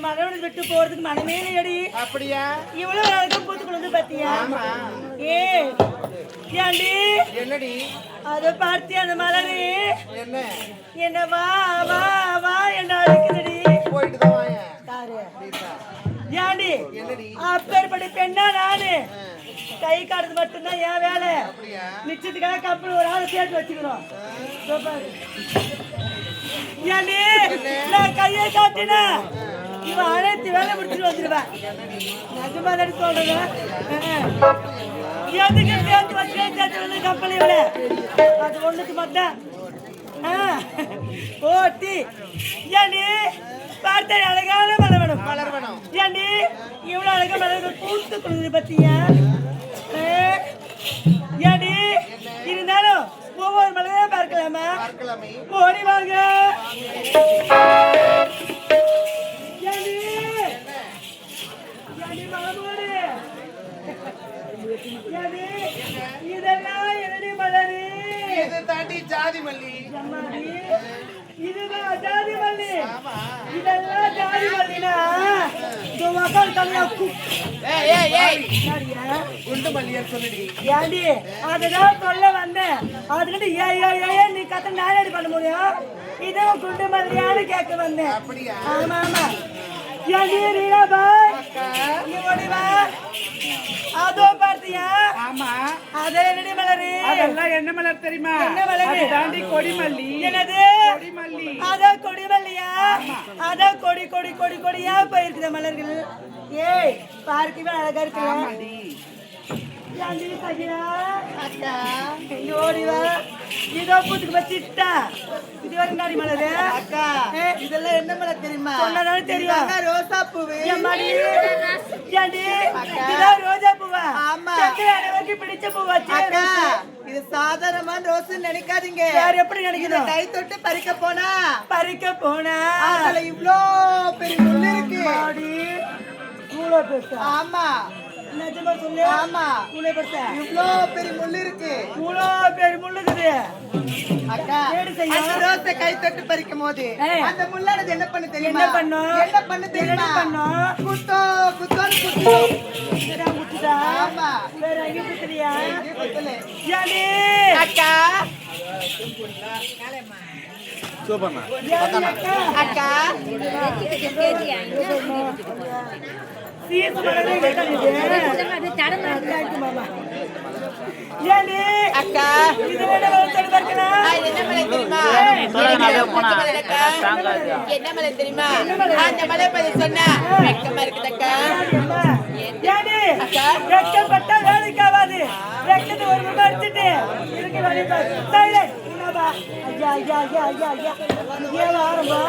மனவனை விட்டு போறதுக்கு மனமே இல்லையடி. அப்படியா? இவ்வளவு நாளைக்கு பூத்துக்குள்ள வந்து பாத்தியா? ஏ ஏண்டி என்னடி அத பார்த்தியா அந்த மலரு என்ன என்ன வா வா வா என்ன அழைக்குதுடி. போயிட்டு தான் வாங்க யாரு சீதா. ஏண்டி என்னடி அப்பேற்பட்ட பெண்ணா நானு கை காட்டுறது மட்டும்தான் என் வேலை. அப்படியா? நிச்சயத்துக்காக கப்பல் ஒரு ஆளை சேர்த்து வச்சுக்கிறோம். ஏண்டி நான் கையை காட்டினா இவன் அனைத்து வேலை முடிச்சுட்டு வந்துடுவேன். நிஜமா தான் சொல்றேன். எதுக்கு சேர்த்து வச்சு கப்பல் விட அது ஒண்ணுக்கு மட்டும் ஓட்டி. ஏண்டி பார்த்த அழகான மலர் வேணும் மலர் வேணும். ஏண்டி இவ்வளவு அழகா மலர்கள் பூத்து கொடுக்குது பத்தியா? ஏண்டி இருந்தாலும் ஒவ்வொரு மலரே பார்க்கலாமா? பார்க்கலாமே. ஓடி வாங்க. ஏண்டி ஏண்டி மலமோடு ஏண்டி இதெல்லாம் என்னடி மலரு? இது தாண்டி ஜாதி மல்லி. அம்மாடி இதுதான் ஜாதி மல்லி. இதெல்லாம் ஜாதி மல்லினா இந்த மக்கள் தனியா ஏய் ஏய் ஏய் குண்டு மல்லியன்னு சொல்லுடி. ஏண்டி அதுதான் சொல்ல வந்தேன். அதுக்கிட்ட ஏ நீ கத்த நான் எப்படி பண்ண முடியும்? இதான் குண்டு மல்லியான்னு கேட்க வந்தேன். அப்படியா? ஆமா ஆமா. ஏண்டி ரீனா பாய் நீ ஓடி வா. அதோ பார்த்தியா? ஆமா, அதே என்னடி மலரு? அதெல்லாம் என்ன மலர் தெரியுமா? என்ன மலரு? அது தாண்டி கொடிமல்லி. என்னது கொடிமல்லி? அதான் கொடிமல்லியா? அதான் கொடி கொடி கொடி கொடியா போயிருக்குது மலர்கள். ஏய் பார்க்கவே அழகா இருக்கு. அக்கா ஓடி வா. இதோ பூத்துக்கு வச்சிட்டா இது வரைக்கும் நாடி மலரு. அக்கா இதெல்லாம் என்ன மலர் தெரியுமா? சொன்னதானே தெரியும். ரோசா பூவு. ஏண்டி இதான் ரோஜா பூவா? ஆமா. எனக்கு பிடிச்ச பூவாச்சு. அக்கா இது சாதாரணமான ரோஸ் நினைக்காதீங்க. வேற எப்படி நினைக்கிறோம்? கை தொட்டு பறிக்க போனா அதுல இவ்ளோ பெரிய முள்ளு இருக்கு. இவ்ளோ பெருசா? ஆமா. நிஜமா சொல்லு. ஆமா. இவ்ளோ பெருசா? இவ்ளோ பெரிய முள்ளு இருக்கு. இவ்ளோ பெரிய முள்ளு இருக்குது. அக்கா அந்த ரோஸை கை தொட்டு பறிக்கும் போது அந்த முள்ளானது என்ன பண்ணு தெரியுமா? என்ன பண்ணு தெரியுமா? குத்தோ குத்தோன்னு குத்துதா? ஆமா. வேற எங்க குத்துறியா? ஏண்டி அக்கா சூப்பர்மா. அக்கா அக்கா இது என்ன மலை தெரியுமா? அந்த மலை பத்தி சொன்னா வெக்கமா இருக்குதக்கா. வெக்கப்பட்டா வேலைக்கு ஆகாது. வெக்கத்தை ஒரு ரூபாய் எடுத்துட்டு இருக்கு. ஐயா ஐயா ஐயா ஐயா ஐயா ஐயா